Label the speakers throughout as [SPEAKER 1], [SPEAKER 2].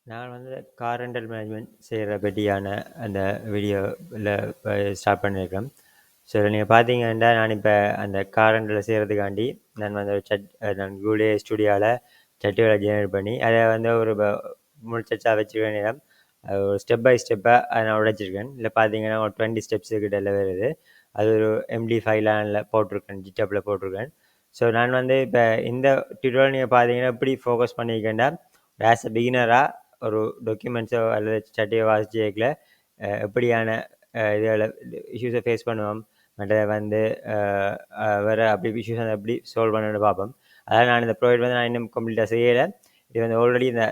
[SPEAKER 1] நான் வந்து car rental management செய்கிற பற்றியான அந்த வீடியோவில் ஸ்டார்ட் பண்ணியிருக்கேன். ஸோ நீங்கள் பார்த்தீங்கன்னா நான் இப்போ அந்த கார் ரெண்டலில் செய்கிறதுக்காண்டி நான் வந்து ஒரு நான் கூகுளே ஸ்டுடியோவில் சட்டுகளை ஜெனரேட் பண்ணி அதை வந்து ஒரு முடிச்சா வச்சுருக்க நேரம் ஒரு ஸ்டெப் பை ஸ்டெப்பாக அதை நான் உடைச்சிருக்கேன். இல்லை பார்த்தீங்கன்னா ஒரு 20 ஸ்டெப்ஸு கிட்ட வருது. அது ஒரு எம்டி ஃபைலானில் போட்டிருக்கேன், ஜிட்டப்பில் போட்டிருக்கேன். ஸோ நான் வந்து இப்போ இந்த டியூட்டோரியல் நீங்கள் பார்த்தீங்கன்னா எப்படி ஃபோக்கஸ் பண்ணியிருக்கேன்டா ஆஸ் அ பிகினராக ஒரு டாக்குமெண்ட்ஸோ அல்லது சட்டையோ வாசிச்சிக்கல எப்படியான இதில் இஷ்யூஸை ஃபேஸ் பண்ணுவோம், மற்ற வந்து வேறு அப்படி இஷ்யூஸ் வந்து எப்படி சால்வ் பண்ணணும்னு பார்ப்போம். அதாவது நான் இந்த ப்ராஜெக்ட் வந்து நான் இன்னும் கம்ப்ளீட்டாக செய்யலை. இது வந்து ஆல்ரெடி இந்த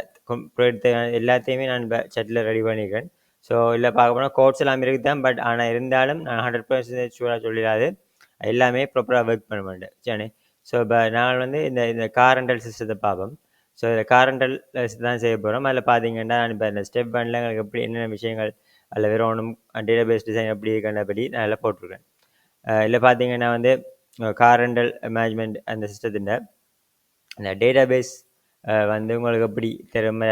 [SPEAKER 1] ப்ராஜெக்ட் எல்லாத்தையுமே நான் இப்போ சட்டில் ரெடி பண்ணியிருக்கேன். ஸோ இல்லை பார்க்க போனால் கோட்ஸ் எல்லாம் இருக்குது தான், பட் ஆனால் இருந்தாலும் நான் 100% ஷூராக சொல்லிடாது எல்லாமே ப்ராப்பராக ஒர்க் பண்ண மாட்டேன். சரி, ஸோ இப்போ நான் வந்து இந்த இந்த கார் ரெண்டல் சிஸ்டத்தை பார்ப்போம். ஸோ இந்த கார் ரெண்டல் தான் செய்ய போகிறோம். அதில் பார்த்தீங்கன்னா நான் இப்போ இந்த ஸ்டெப் ஒன்ல எங்களுக்கு எப்படி என்னென்ன விஷயங்கள் அதில் வெறும் ஒன்றும் டேட்டாபேஸ் டிசைன் எப்படி இருக்கின்றபடி நான் அதில் போட்டிருக்கேன். இல்லை பார்த்தீங்கன்னா வந்து கார் ரெண்டல் மேனேஜ்மெண்ட் அந்த சிஸ்டத்தின் அந்த டேட்டாபேஸ் வந்து உங்களுக்கு எப்படி திறமை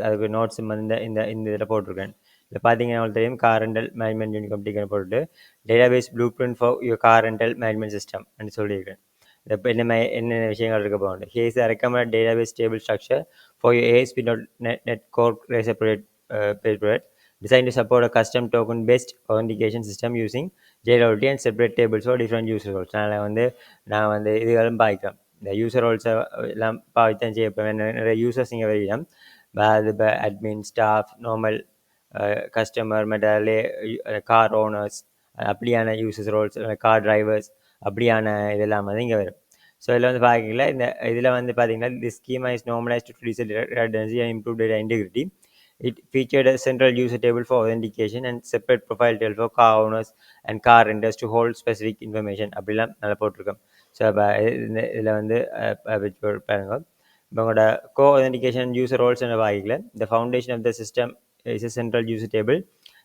[SPEAKER 1] அதுக்கு நோட்ஸ் வந்து இந்த இந்த இதில் போட்டிருக்கேன். இதில் பார்த்தீங்கன்னா உங்களுக்கு தெரியும் car rental management unit complete போட்டு database blue print for your car rental management system அப்படின்னு சொல்லியிருக்கேன். இப்போ என்னென்ன விஷயங்கள் இருக்க போகுது. Here is a recommended database table structure for your ASP.NET Core separate project designed to support a custom token-based authentication system using JWT and separate tables for different user roles. நான் வந்து இதுகளும் பாய்க்கிறேன். இந்த யூசர் ரோல்ஸை எல்லாம் பாவித்தான் செய்ய நிறைய users இங்கே வரையும் அது இப்போ அட்மின், ஸ்டாஃப், நார்மல் கஸ்டமர், மெட்டாலே கார் ஓனர்ஸ், அப்படியான யூசர்ஸ் ரோல்ஸ், கார் டிரைவர்ஸ், அப்படியான இதெல்லாம் வந்து இங்கே வரும். ஸோ இதில் வந்து பார்க்கல இந்த இதில் வந்து பார்த்தீங்கன்னா this schema is normalized to reduce redundancy and improve data integrity. It featured a central user table for authentication and separate profile table for car owners and car renters to hold specific information. அப்படிலாம் நல்லா போட்டிருக்கோம். So இப்போ இதில் வந்து பாருங்க, உங்களோட கோ authentication user roles என்ன பார்க்கல the foundation of the system is a central user table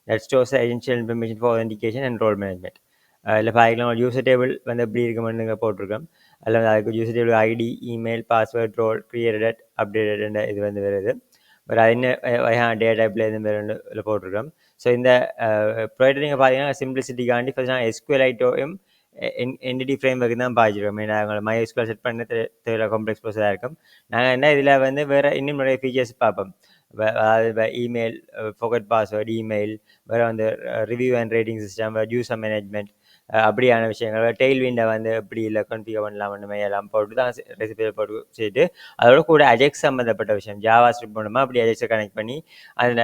[SPEAKER 1] that stores the essential information for authentication and role management. இல்லை பார்க்கலாம் யூசர் டேபிள் வந்து எப்படி இருக்குமென்னு போட்டிருக்கோம். அதில் வந்து அதுக்கு user table ID, email, password, role, created, updated இது வந்து வருது. பட் அது என்ன வகையான டேட்டா டைப்பில் எதுவும் வேறு இதில் போட்டிருக்கோம். ஸோ இந்த ப்ராஜெக்ட் நீங்கள் பார்த்தீங்கன்னா சிம்பிளிசிட்டிக்காண்டி ஃபஸ்ட் நான் எஸ்கியூஎல் ஐட்டோயும் என்டிடி ஃப்ரேம் ஒர்க்கு தான் பாய்ச்சிருக்கோம். ஏன்னா அவங்களை MySQL செட் பண்ண தேவையில்ல காம்ப்ளெக்ஸ் ப்ரோசஸாக இருக்கும். நாங்கள் என்ன இதில் வந்து வேறு இன்னும் நிறைய ஃபீச்சர்ஸ் பார்ப்போம். அதாவது இப்போ இமெயில், ஃபோகட் பாஸ்வேர்டு, இமெயில், வேறு வந்து review and rating system, user management, அப்படியான விஷயங்கள், டெய்ல் விண்டை வந்து எப்படி இல்லை கான்ஃபிகர் பண்ணலாம்னு எல்லாம் போட்டு தான் ரெசிபியில் போட்டு செய்துட்டு அதோட கூட அஜெக்ஸ் சம்மந்தப்பட்ட விஷயம் ஜாவா ஸ்கிரிப்ட் பண்ணுமா அப்படி அஜெக்ஸை கனெக்ட் பண்ணி அதில்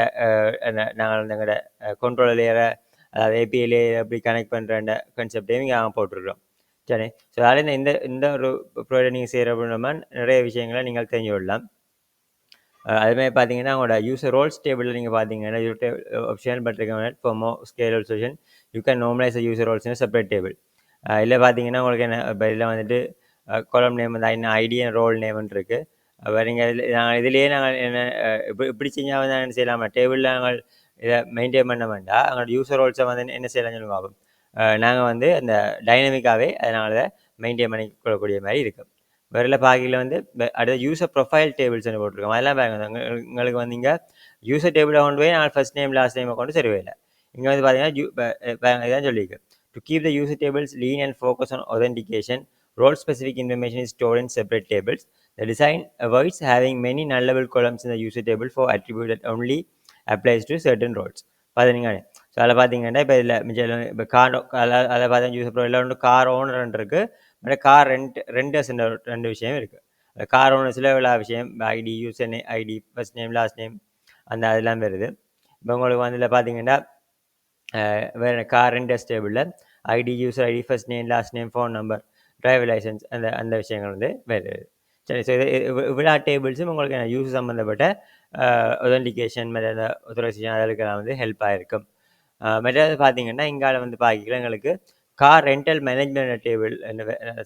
[SPEAKER 1] நாங்கள் வந்து எங்களோட கண்ட்ரோல் லேயரை அதாவது ஏபிஐ லேயர் எப்படி கனெக்ட் பண்ணுற கான்செப்டையும் இங்கே போட்டிருக்கிறோம். சரி, ஸோ அதில் இந்த இந்த ஒரு ப்ராடக்ட் நீங்கள் செய்கிற அப்படின்னா நிறைய விஷயங்களை நீங்கள் தெரிஞ்சு விடலாம். அதுமாதிரி பார்த்தீங்கன்னா உங்களோட யூசர் ரோல்ஸ் டேபிளில் நீங்கள் பார்த்தீங்கன்னா option but recommend for more scalable solution you can normalise user roles in separate table. இல்லை பார்த்தீங்கன்னா உங்களுக்கு என்ன இப்போ இதில் வந்துட்டு காலம் நேம் வந்து என்ன ஐடி அண்ட் ரோல் நேம்னு இருக்குது. அப்போ நீங்கள் நாங்கள் இதுலேயே நாங்கள் என்ன இப்படி செஞ்சால் வந்து என்ன செய்யலாமா டேபிளில் நாங்கள் இதை மெயின்டைன் பண்ண வேண்டாம். எங்களோட யூசர் ரோல்ஸை வந்து என்ன செய்யலாம்னு சொல்லுங்க பார்ப்போம். நாங்கள் வந்து அந்த டைனமிக்காகவே அதனால் மெயின்டைன் பண்ணி கொள்ளக்கூடிய மாதிரி இருக்கும். வேறு பார்க்கல வந்து அடுத்த யூசர் ப்ரொஃபைல் டேபிள்ஸ்னு போட்டிருக்கோம். அதெல்லாம் பாருங்க உங்களுக்கு வந்து இங்கே யூசர் டேபிளை கொண்டு போய் நான் ஃபர்ஸ்ட் நேம் லாஸ்ட் நேமை கொண்டு சரியில்லை. இங்கே வந்து பார்த்தீங்கன்னா இதான் சொல்லியிருக்கு. To keep the user tables lean and focus on authentication, role specific information is stored in separate tables. The design avoids having many nullable columns in the user table for attribute that only applies to certain roles. பார்த்தீங்கன்னா so அதில் பார்த்தீங்கன்னா இப்போ இதில் மிச்சம் இப்போ car அதில் பார்த்தீங்கன்னா user bro எல்லாம் கார் ஓனர் இருக்குது, மற்ற கார் ரெண்டர்ஸ் ரெண்டு விஷயம் இருக்குது. அந்த கார் ஓனர்ஸில் எல்லா விஷயம் ID, user ID, first name last name அந்த அதெல்லாம் வருது. இப்போ உங்களுக்கு வந்து இதில் பார்த்தீங்கன்னா வேறு கார் ரெண்டர்ஸ் டேபிளில் ID, user ID, first name last name, phone number, driver licence அந்த அந்த விஷயங்கள் வந்து வருது. சரி, ஸோ இது விழா டேபிள்ஸும் உங்களுக்கு யூசர் சம்மந்தப்பட்ட ஒதென்டிகேஷன் மெத்தட் ஆத்தரைசேஷன் அதற்கெல்லாம் வந்து ஹெல்ப் ஆகிருக்கும். மெத்தட் பார்த்தீங்கன்னா இங்கால வந்து பார்க்கல எங்களுக்கு கார் ரெண்டல் மேனேஜ்மெண்ட் டேபிள்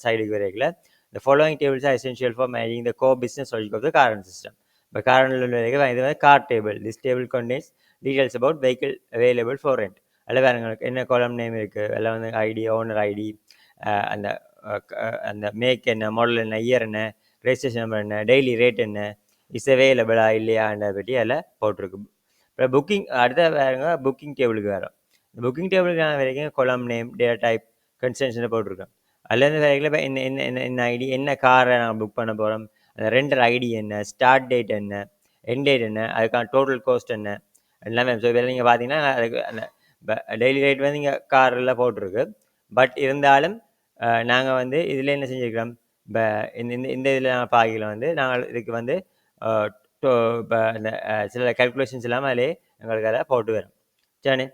[SPEAKER 1] சைடுக்கு வரைக்கல the following tables are essential for managing the core business logic of the car rental system. இப்போ கார் ரெண்டல் இது வந்து car table. This table contains details about vehicle available for rent. அதில் வேறு எங்களுக்கு என்ன காலம் name இருக்குது, எல்லாம் வந்து ஐடி, ஓனர் ஐடி, அந்த மேக் என்ன, மாடல் என்ன, இயர் என்ன, ரெஜிஸ்ட்ரேஷன் நம்பர் என்ன, டெய்லி ரேட் என்ன, இஸ் அவைலபிளா இல்லையான்ற பற்றி அதில் போட்டிருக்கு. இப்போ புக்கிங் அடுத்த வேறுங்க புக்கிங் டேபிளுக்கு வேறு. புக்கிங் டேபிளுக்கு வரைக்கும் கொலம் நேம் டேட்டா டைப் கன்ஸ்டன்ஷனை போட்டிருக்கோம். அதுலேருந்து வரைக்கும் இப்போ என்ன என்ன என்ன என்ன ஐடி என்ன காரை நான் புக் பண்ண போகிறோம், அந்த ரெண்டர் ஐடி என்ன, ஸ்டார்ட் டேட் என்ன, எண்ட் டேட் என்ன, அதுக்கான டோட்டல் காஸ்ட் என்ன எல்லாமே. ஸோ இதில் நீங்கள் பார்த்தீங்கன்னா அதுக்கு அந்த டெய்லி ரேட் வந்து இங்கே காரில் போட்டிருக்கு. பட் இருந்தாலும் நாங்கள் வந்து இதில் என்ன செஞ்சுருக்கிறோம், இப்போ இந்த இந்த இந்த இதில் பாகியில் வந்து நாங்கள் இதுக்கு வந்து இப்போ இந்த சில கேல்குலேஷன்ஸ் இல்லாமல் அதிலே எங்களுக்கு அதை போட்டு வரும். சரி,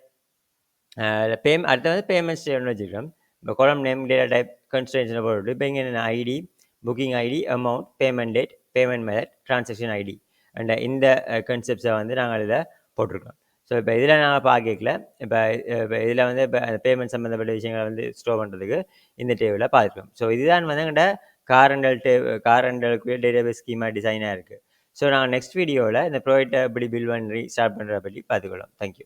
[SPEAKER 1] அடுத்து வந்து பேமெண்ட் ஸ்டேட்மெண்ட் வச்சுருக்கோம். இப்போ கொலம் நேம் டேட்டா டைப் கன்ஸ்ட்ரக்ஷனை போட்டு இப்போ இங்கே என்ன ID, booking ID, amount, payment date, payment method, transaction ID and இந்த கன்செப்ட்ஸை வந்து நாங்கள் இதில் போட்டிருக்கோம். ஸோ இப்போ இதில் நாங்கள் பார்க்கல. இப்போ இதில் வந்து இப்போ பேமெண்ட் சம்மந்தப்பட்ட விஷயங்களை வந்து ஸ்டோர் பண்ணுறதுக்கு இந்த டேபிளில் பார்த்துருக்கோம். ஸோ இதுதான் வந்து எங்கள்கிட்ட காரண்டலுக்குரிய டேட்டாபேஸ் ஸ்கீமா டிசைனாக இருக்குது. ஸோ நாங்கள் நெக்ஸ்ட் வீடியோவில் இந்த ப்ராடக்ட்டை எப்படி பில் பண்ணி ஸ்டார்ட் பண்ணுறத பற்றி பார்த்துக்கலாம். தேங்க்யூ.